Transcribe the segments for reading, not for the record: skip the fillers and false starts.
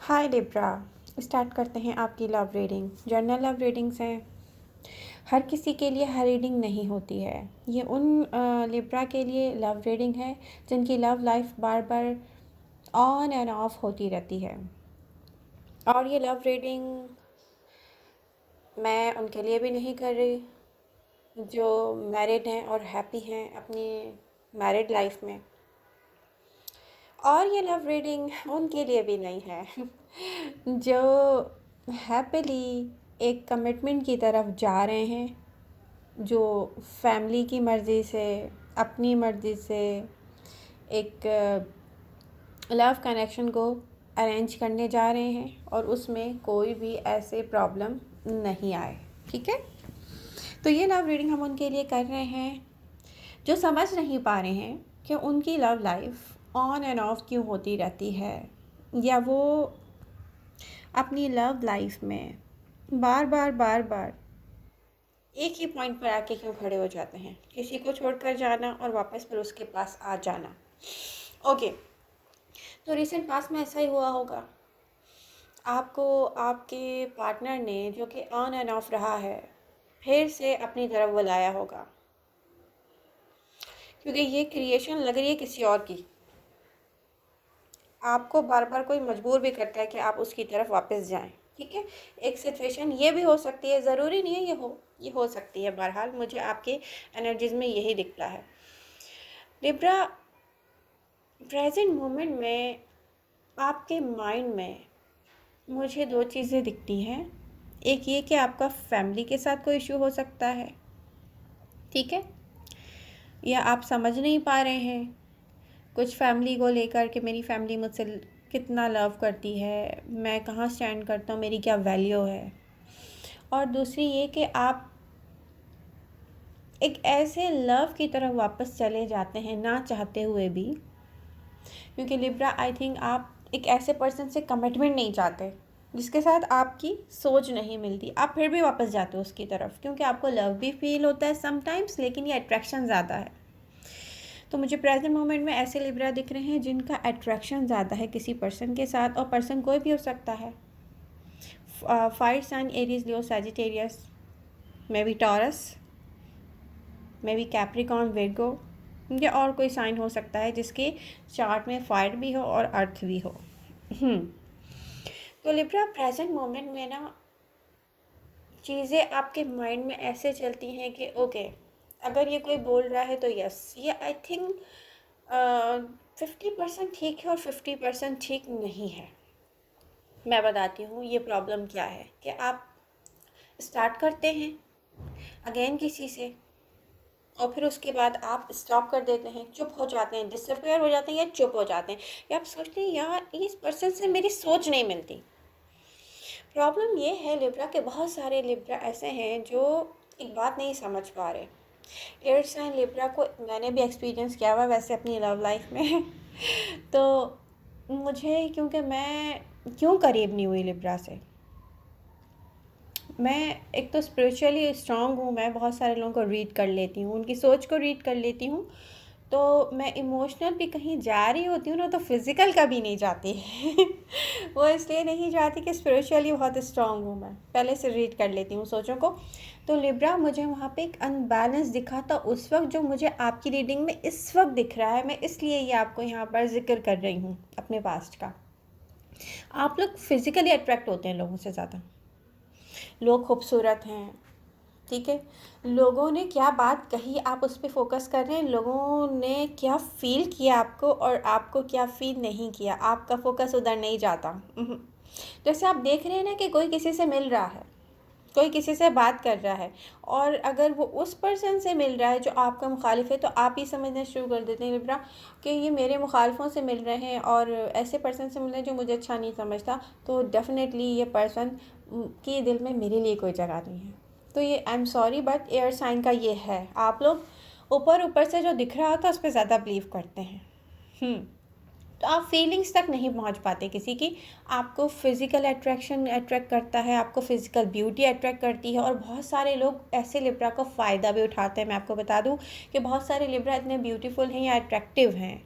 हाय Libra. Start करते हैं आपकी love reading. General love readings हैं। हर किसी के लिए हर रीडिंग नहीं होती है। ये उन लिब्रा के लिए लव रीडिंग है जिनकी love life bar bar on end of होती रहती है। और ये लव रीडिंग मैं उनके लिए भी नहीं कर रही जो मैरिड हैं और हैप्पी हैं अपनी मैरिड लाइफ में। और ये लव रीडिंग उनके लिए भी नहीं है जो हैप्पीली एक कमिटमेंट की तरफ जा रहे हैं, जो फैमिली की मर्ज़ी से, अपनी मर्ज़ी से एक लव कनेक्शन को अरेंज करने जा रहे हैं और उसमें कोई भी ऐसे प्रॉब्लम नहीं आए। ठीक है, तो ये लव रीडिंग हम उनके लिए कर रहे हैं जो समझ नहीं पा रहे हैं कि उनकी love life on end of क्यों होती रहती है, या वो अपनी लव लाइफ में बार बार एक ही पॉइंट पर आके क्यों खड़े हो जाते हैं, किसी को छोड़कर जाना और वापस फिर उसके पास आ जाना। ओके, तो रिसेंट पास्ट में ऐसा ही हुआ होगा। आपको आपके पार्टनर ने, जो कि ऑन एंड ऑफ रहा है, फिर से अपनी तरफ बुलाया होगा, क्योंकि ये क्रिएशन लग रही है किसी और की। आपको बार बार कोई मजबूर भी करता है कि आप उसकी तरफ वापस जाएं। ठीक है, एक सिचुएशन ये भी हो सकती है, ज़रूरी नहीं है ये हो सकती है। बहरहाल मुझे आपके एनर्जीज में यही दिखता है लिब्रा। प्रेजेंट मोमेंट में आपके माइंड में मुझे दो चीज़ें दिखती हैं। एक ये कि आपका फैमिली के साथ कोई इशू हो सकता है, ठीक है, या आप समझ नहीं पा रहे हैं कुछ फैमिली को लेकर कि मेरी फैमिली मुझसे कितना लव करती है, मैं कहाँ स्टैंड करता हूँ, मेरी क्या वैल्यू है। और दूसरी ये कि आप एक ऐसे लव की तरफ वापस चले जाते हैं ना चाहते हुए भी, क्योंकि लिब्रा आई थिंक आप एक ऐसे पर्सन से कमिटमेंट नहीं चाहते जिसके साथ आपकी सोच नहीं मिलती। आप फिर भी वापस जाते हो उसकी तरफ क्योंकि आपको लव भी फील होता है समटाइम्स, लेकिन ये अट्रैक्शन ज़्यादा है। तो मुझे प्रेजेंट मोमेंट में ऐसे लिब्रा दिख रहे हैं जिनका अट्रैक्शन ज़्यादा है किसी पर्सन के साथ, और पर्सन कोई भी हो सकता है। Fire sign Aries, Leo, Sagittarius, may be Taurus, may be Capricorn, Virgo, या और कोई साइन हो सकता है जिसके चार्ट में फायर भी हो और अर्थ भी हो। तो लिब्रा प्रेजेंट मोमेंट में ना चीज़ें आपके माइंड में ऐसे चलती हैं कि ओके, अगर ये कोई बोल रहा है तो यस, ये आई थिंक 50% ठीक है और 50% ठीक नहीं है। मैं बताती हूँ ये प्रॉब्लम क्या है कि आप स्टार्ट करते हैं अगेन किसी से और फिर उसके बाद आप स्टॉप कर देते हैं, चुप हो जाते हैं, डिसअपियर हो जाते हैं या चुप हो जाते हैं, या आप सोचते हैं यार इस पर्सन से मेरी सोच नहीं मिलती। प्रॉब्लम ये है लिब्रा के बहुत सारे लिब्रा ऐसे हैं जो एक बात नहीं समझ पा रहे। एयर साइन लिब्रा को मैंने भी एक्सपीरियंस किया हुआ वैसे अपनी लव लाइफ में तो मुझे, क्योंकि मैं क्यों करीब नहीं हुई लिब्रा से, मैं एक तो स्पिरिचुअली स्ट्रांग हूँ, मैं बहुत सारे लोगों को रीड कर लेती हूँ, उनकी सोच को रीड कर लेती हूँ। तो मैं इमोशनल भी कहीं जा रही होती हूँ ना तो फिज़िकल कभी नहीं जाती वो इसलिए नहीं जाती कि स्पिरिचुअली बहुत स्ट्रांग हूँ, मैं पहले से रीड कर लेती हूँ सोचों को। तो लिब्रा मुझे वहाँ पे एक अनबैलेंस दिखा था उस वक्त, जो मुझे आपकी रीडिंग में इस वक्त दिख रहा है। मैं इसलिए ये आपको यहाँ पर जिक्र कर रही हूँ अपने पास्ट का। आप लोग फिज़िकली अट्रैक्ट होते हैं लोगों से ज़्यादा। लोग खूबसूरत हैं, ठीक है, लोगों ने क्या बात कही आप उस पर फोकस कर रहे हैं, लोगों ने क्या फ़ील किया आपको और आपको क्या फ़ील नहीं किया, आपका फोकस उधर नहीं जाता। जैसे आप देख रहे हैं ना कि कोई किसी से मिल रहा है, कोई किसी से बात कर रहा है, और अगर वो उस पर्सन से मिल रहा है जो आपका मुखालिफ है, तो आप ही समझना शुरू कर देते हैं लिब्रा कि ये मेरे मुखालिफों से मिल रहे हैं और ऐसे पर्सन से मिल रहे हैं जो मुझे अच्छा नहीं समझता, तो डेफिनेटली ये पर्सन के दिल में मेरे लिए कोई जगह नहीं है। तो ये I am sorry but air sign का ये है, आप लोग ऊपर ऊपर से जो दिख रहा होता है उस पर ज़्यादा बिलीव करते हैं। तो आप फीलिंग्स तक नहीं पहुंच पाते किसी की। आपको फिज़िकल अट्रैक्शन अट्रैक्ट करता है, आपको फ़िज़िकल ब्यूटी अट्रैक्ट करती है, और बहुत सारे लोग ऐसे लिब्रा का फ़ायदा भी उठाते हैं। मैं आपको बता दूं कि बहुत सारे लिब्रा इतने ब्यूटीफुल हैं या अट्रैक्टिव हैं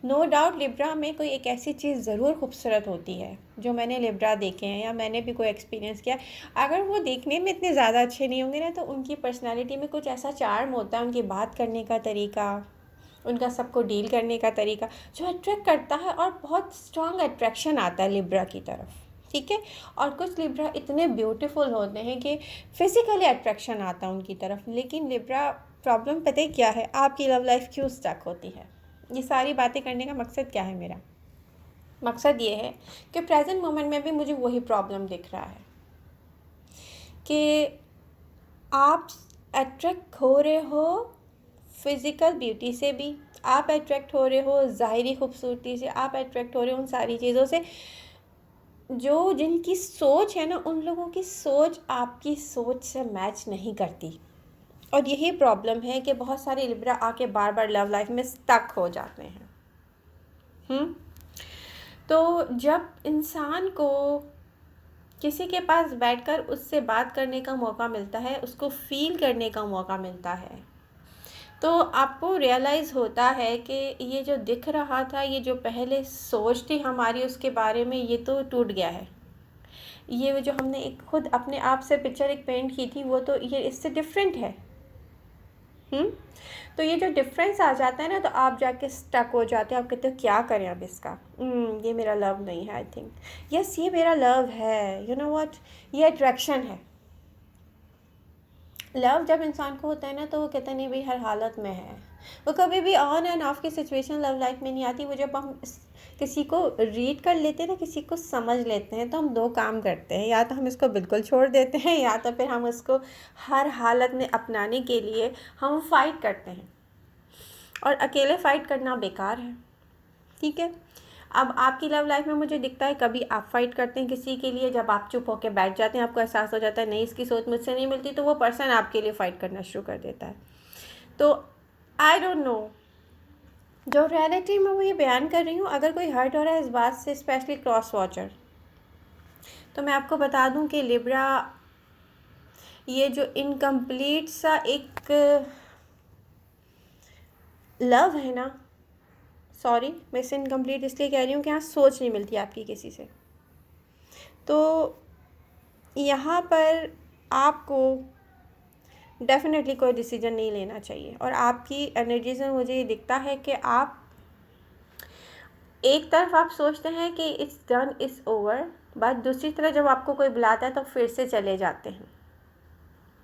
नो डाउट लिब्रा में कोई एक ऐसी चीज़ ज़रूर खूबसूरत होती है जो मैंने लिब्रा देखे हैं या मैंने भी कोई एक्सपीरियंस किया। अगर वो देखने में इतने ज़्यादा अच्छे नहीं होंगे ना, तो उनकी पर्सनालिटी में कुछ ऐसा चार्म होता है, उनकी बात करने का तरीका, उनका सबको डील करने का तरीका जो अट्रैक्ट करता है, और बहुत स्ट्रॉन्ग अट्रैक्शन आता है लिब्रा की तरफ। ठीक है। और कुछ लिब्रा इतने ब्यूटीफुल होते हैं कि फिज़िकली अट्रैक्शन आता है उनकी तरफ। लेकिन लिब्रा प्रॉब्लम पता है क्या है, आपकी लव लाइफ क्यों स्टक होती है? ये सारी बातें करने का मकसद क्या है मेरा? मकसद ये है कि प्रेजेंट मोमेंट में भी मुझे वही प्रॉब्लम दिख रहा है कि आप अट्रैक्ट हो रहे हो फिज़िकल ब्यूटी से भी, आप अट्रैक्ट हो रहे हो ज़ाहिरी खूबसूरती से, आप अट्रैक्ट हो रहे हो उन सारी चीज़ों से जो जिनकी सोच है ना, उन लोगों की सोच आपकी सोच से मैच नहीं करती। और यही प्रॉब्लम है कि बहुत सारे लिब्रा आके बार बार लव लाइफ में स्टक हो जाते हैं। तो जब इंसान को किसी के पास बैठकर उससे बात करने का मौका मिलता है, उसको फील करने का मौका मिलता है, तो आपको रियलाइज़ होता है कि ये जो दिख रहा था, ये जो पहले सोच थी हमारी उसके बारे में, ये तो टूट गया है। ये जो हमने एक खुद अपने आप से पिक्चर एक पेंट की थी, वो तो ये इससे डिफरेंट है। तो ये जो डिफरेंस आ जाता है ना, तो आप जाके स्टक हो जाते हो। आप कहते हो क्या करें अब इसका, ये मेरा लव नहीं है। आई थिंक यस, ये मेरा लव है। यू नो व्हाट, ये अट्रैक्शन है। लव जब इंसान को होता है ना, तो वो कहते नहीं भाई हर हालत में है। वो कभी भी ऑन एंड ऑफ की सिचुएशन लव लाइफ में नहीं आती। वो जब हम किसी को रीड कर लेते हैं ना, किसी को समझ लेते हैं, तो हम दो काम करते हैं, या तो हम इसको बिल्कुल छोड़ देते हैं, या तो फिर हम उसको हर हालत में अपनाने के लिए हम फाइट करते हैं। और अकेले फ़ाइट करना बेकार है। ठीक है। अब आपकी लव लाइफ में मुझे दिखता है कभी आप फ़ाइट करते हैं किसी के लिए, जब आप चुप होकर बैठ जाते हैं, आपको एहसास हो जाता है नहीं इसकी सोच मुझसे नहीं मिलती, तो वो पर्सन आपके लिए फ़ाइट करना शुरू कर देता है। तो आई डोंट नो, जो रियलिटी में वो ये बयान कर रही हूँ, अगर कोई हर्ट हो रहा है इस बात से, स्पेशली क्रॉस वॉचर, तो मैं आपको बता दूँ कि लिब्रा ये जो इनकम्प्लीट सा एक लव है ना, सॉरी मैं इसे इनकम्प्लीट इसलिए कह रही हूँ कि यहाँ सोच नहीं मिलती आपकी किसी से, तो यहाँ पर आपको डेफिनेटली कोई डिसीजन नहीं लेना चाहिए। और आपकी एनर्जी से मुझे ये दिखता है कि आप एक तरफ आप सोचते हैं कि it's done, it's over, but दूसरी तरफ जब आपको कोई बुलाता है तो फिर से चले जाते हैं।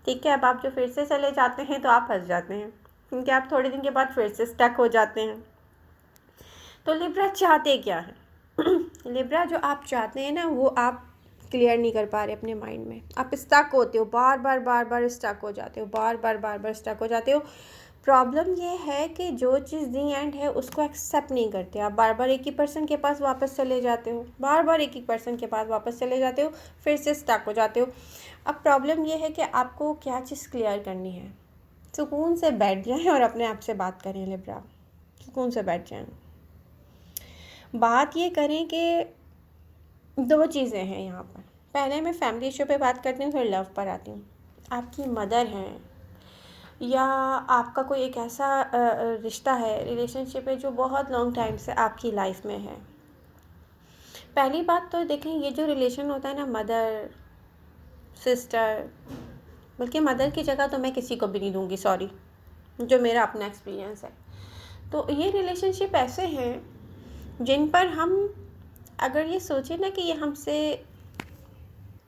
ठीक है। अब आप जो फिर से चले जाते हैं तो आप फंस जाते हैं, क्योंकि आप थोड़े दिन के बाद फिर से स्टक हो जाते हैं। तो लिब्रा चाहते क्या है? लिब्रा जो आप चाहते हैं ना, वो आप क्लियर नहीं कर पा रहे अपने माइंड में। आप स्टक होते हो, बार बार स्टक हो जाते हो, बार बार स्टक हो जाते हो। प्रॉब्लम ये है कि जो चीज़ दी एंड है उसको एक्सेप्ट नहीं करते। आप बार बार एक ही पर्सन के पास वापस चले जाते हो, बार बार एक ही पर्सन के पास वापस चले जाते हो, फिर से स्टक हो जाते हो। अब प्रॉब्लम ये है कि आपको क्या चीज़ क्लियर करनी है। सुकून से बैठ जाएं और अपने आप से बात करें लिब्रा, सुकून से बैठ जाएं। बात ये करें कि दो चीज़ें हैं यहाँ पर। पहले मैं फैमिली इशू पे बात करती हूँ, फिर लव पर आती हूँ। आपकी मदर हैं या आपका कोई एक ऐसा रिश्ता है, रिलेशनशिप है जो बहुत लॉन्ग टाइम से आपकी लाइफ में है। पहली बात तो देखें, ये जो रिलेशन होता है ना, मदर सिस्टर, बल्कि मदर की जगह तो मैं किसी को भी नहीं दूँगी, सॉरी, जो मेरा अपना एक्सपीरियंस है। तो ये रिलेशनशिप ऐसे हैं जिन पर हम अगर ये सोचें ना कि ये हमसे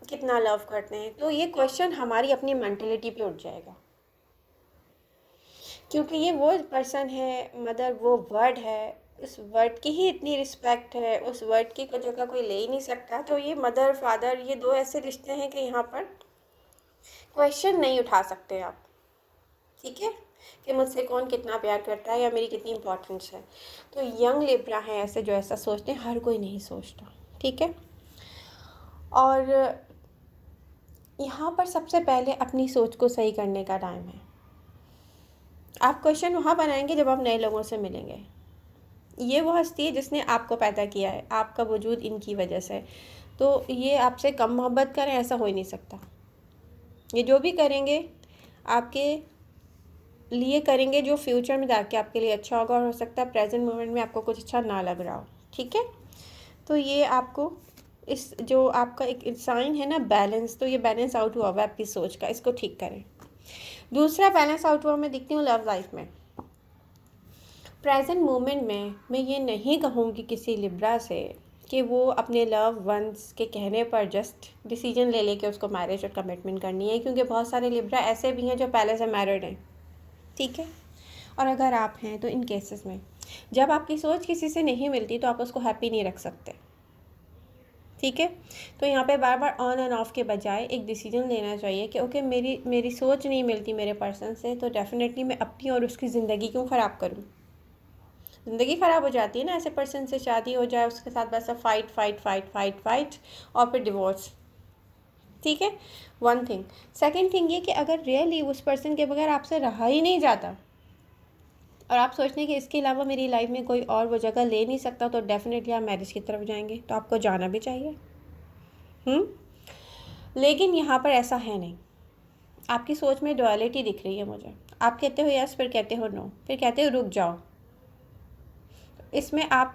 कितना लव करते हैं, तो ये क्वेश्चन हमारी अपनी मेंटलिटी पे उठ जाएगा। क्योंकि ये वो पर्सन है, मदर वो वर्ड है, उस वर्ड की ही इतनी रिस्पेक्ट है, उस वर्ड की कोई जगह कोई ले ही नहीं सकता। तो ये मदर फादर, ये दो ऐसे रिश्ते हैं कि यहाँ पर क्वेश्चन नहीं उठा सकते आप। ठीक है, कि मुझसे कौन कितना प्यार करता है या मेरी कितनी इम्पोर्टेंस है। तो यंग लिब्रा हैं ऐसे जो ऐसा सोचते हैं, हर कोई नहीं सोचता। ठीक है। और यहाँ पर सबसे पहले अपनी सोच को सही करने का टाइम है। आप क्वेश्चन वहाँ बनाएंगे जब आप नए लोगों से मिलेंगे। ये वो हस्ती है जिसने आपको पैदा किया है, आपका वजूद इनकी वजह से, तो ये आपसे कम मोहब्बत करें ऐसा हो ही नहीं सकता। ये जो भी करेंगे आपके लिए करेंगे जो फ्यूचर में जाके आपके लिए अच्छा होगा, और हो सकता है प्रेजेंट मोमेंट में आपको कुछ अच्छा ना लग रहा हो। ठीक है, तो ये आपको इस जो आपका एक साइन है ना बैलेंस, तो ये बैलेंस आउट हुआ हुआ है आपकी सोच का, इसको ठीक करें। दूसरा बैलेंस आउट हुआ मैं दिखती हूँ लव लाइफ में। प्रेजेंट मोमेंट में मैं ये नहीं कहूँगी किसी लिब्रा से कि वो अपने लव वंस के कहने पर जस्ट डिसीजन ले लेके उसको मैरिज और कमिटमेंट करनी है, क्योंकि बहुत सारे लिब्रा ऐसे भी हैं जो पहले से मैरिड हैं। ठीक है, और अगर आप हैं तो इन केसेस में जब आपकी सोच किसी से नहीं मिलती तो आप उसको हैप्पी नहीं रख सकते। ठीक है, तो यहाँ पे बार बार ऑन एंड ऑफ के बजाय एक डिसीजन लेना चाहिए कि ओके मेरी सोच नहीं मिलती मेरे पर्सन से, तो डेफिनेटली मैं अपनी और उसकी ज़िंदगी क्यों ख़राब करूँ। ज़िंदगी ख़राब हो जाती है ना ऐसे पर्सन से, शादी हो जाए उसके साथ बस fight fight fight fight fight और फिर डिवोर्स। ठीक है, वन थिंग। सेकेंड थिंग ये कि अगर रियली उस पर्सन के बगैर आपसे रहा ही नहीं जाता और आप सोचते हैं कि इसके अलावा मेरी लाइफ में कोई और वो जगह ले नहीं सकता, तो डेफिनेटली आप मैरिज की तरफ जाएंगे, तो आपको जाना भी चाहिए। लेकिन यहाँ पर ऐसा है नहीं। आपकी सोच में डुअलिटी दिख रही है मुझे। आप कहते हो यस, फिर कहते हो नो, फिर कहते हो रुक जाओ। इसमें आप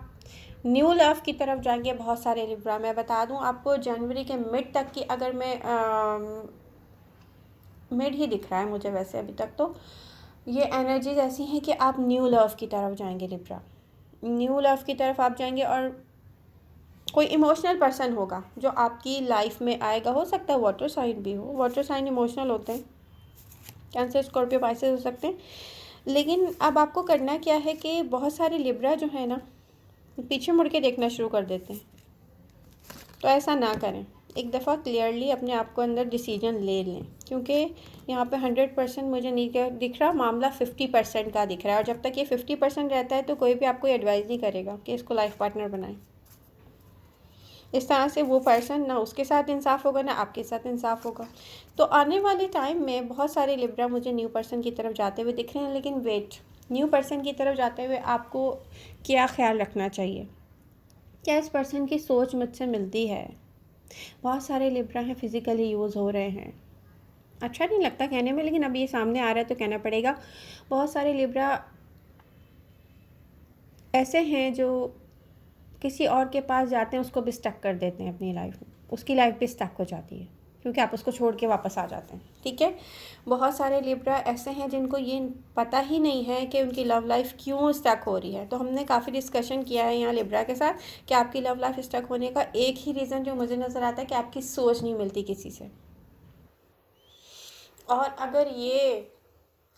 न्यू लव की तरफ जाएंगे बहुत सारे लिब्रा। मैं बता दूं आपको जनवरी के मिड तक की, अगर मैं मिड ही दिख रहा है मुझे वैसे अभी तक, तो ये एनर्जीज ऐसी हैं कि आप न्यू लव की तरफ जाएंगे लिब्रा। न्यू लव की तरफ आप जाएंगे और कोई इमोशनल पर्सन होगा जो आपकी लाइफ में आएगा। हो सकता है वाटर साइन भी हो, वाटर साइन इमोशनल होते हैं, कैंसर स्कॉर्पियो पाइसेस हो सकते हैं। लेकिन अब आपको करना क्या है कि बहुत सारे लिब्रा जो है ना पीछे मुड़ के देखना शुरू कर देते हैं, तो ऐसा ना करें। एक दफ़ा क्लियरली अपने आप को अंदर डिसीजन ले लें, क्योंकि यहाँ पे 100% मुझे नहीं दिख रहा, मामला 50% का दिख रहा है। और जब तक ये 50% रहता है तो कोई भी आपको एडवाइस नहीं करेगा कि इसको लाइफ पार्टनर बनाएं। इस तरह से वो पर्सन ना उसके साथ इंसाफ होगा ना आपके साथ इंसाफ होगा। तो आने वाले टाइम में बहुत सारे लिब्रा मुझे न्यू पर्सन की तरफ जाते हुए दिख रहे हैं। लेकिन वेट, न्यू पर्सन की तरफ जाते हुए आपको क्या ख्याल रखना चाहिए? क्या इस पर्सन की सोच मुझसे मिलती है? बहुत सारे लिब्रा हैं फिज़िकली यूज़ हो रहे हैं। अच्छा नहीं लगता कहने में, लेकिन अब ये सामने आ रहा है तो कहना पड़ेगा। बहुत सारे लिब्रा ऐसे हैं जो किसी और के पास जाते हैं, उसको भी स्टक कर देते हैं अपनी लाइफ में, उसकी लाइफ भी स्टक हो जाती है क्योंकि आप उसको छोड़ के वापस आ जाते हैं। ठीक है, बहुत सारे लिब्रा ऐसे हैं जिनको ये पता ही नहीं है कि उनकी लव लाइफ क्यों स्टक हो रही है। तो हमने काफ़ी डिस्कशन किया है यहाँ लिब्रा के साथ कि आपकी लव लाइफ स्टक होने का एक ही रीज़न जो मुझे नज़र आता है कि आपकी सोच नहीं मिलती किसी से। और अगर ये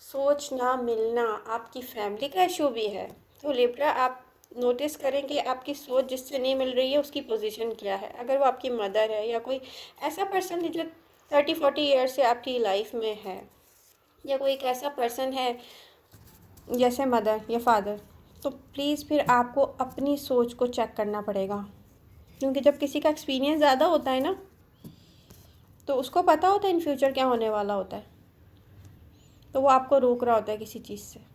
सोच ना मिलना आपकी फैमिली का इशू भी है, तो लिब्रा आप नोटिस करें कि आपकी सोच जिससे नहीं मिल रही है उसकी पोजीशन क्या है। अगर वो आपकी मदर है या कोई ऐसा पर्सन है जो 30-40 ईयर से आपकी लाइफ में है, या कोई एक ऐसा पर्सन है जैसे मदर या फादर, तो प्लीज़ फिर आपको अपनी सोच को चेक करना पड़ेगा। क्योंकि जब किसी का एक्सपीरियंस ज़्यादा होता है ना, तो उसको पता होता है इन फ्यूचर क्या होने वाला होता है, तो वो आपको रोक रहा होता है किसी चीज़ से।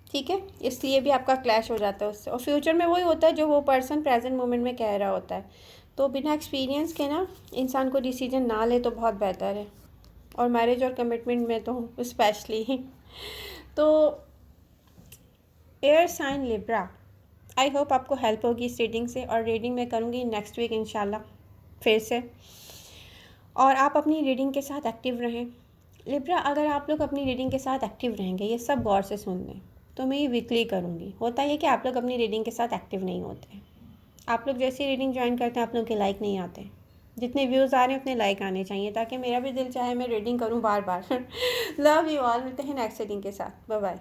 ठीक है, इसलिए भी आपका क्लैश हो जाता है उससे, और फ्यूचर में वही होता है जो वो पर्सन प्रेजेंट मोमेंट में कह रहा होता है। तो बिना एक्सपीरियंस के ना इंसान को डिसीजन ना ले तो बहुत बेहतर है, और मैरिज और कमिटमेंट में तो स्पेशली। तो air sign Libra, I hope आपको हेल्प होगी इस रीडिंग से, और रीडिंग मैं करूँगी नेक्स्ट वीक इंशाल्लाह फिर से। और आप अपनी रीडिंग के साथ एक्टिव रहें लिब्रा। अगर आप लोग अपनी रीडिंग के साथ एक्टिव रहेंगे, ये सब गौर से सुन लें, तो मैं ये वीकली करूँगी। होता है कि आप लोग अपनी रीडिंग के साथ एक्टिव नहीं होते। आप लोग जैसी रीडिंग ज्वाइन करते हैं आप लोग के लाइक नहीं आते। जितने व्यूज़ आ रहे हैं उतने लाइक आने चाहिए, ताकि मेरा भी दिल चाहे मैं रीडिंग करूँ बार बार। लव यू ऑल, मिलते हैं नेक्स्ट रीडिंग के साथ। Bye bye.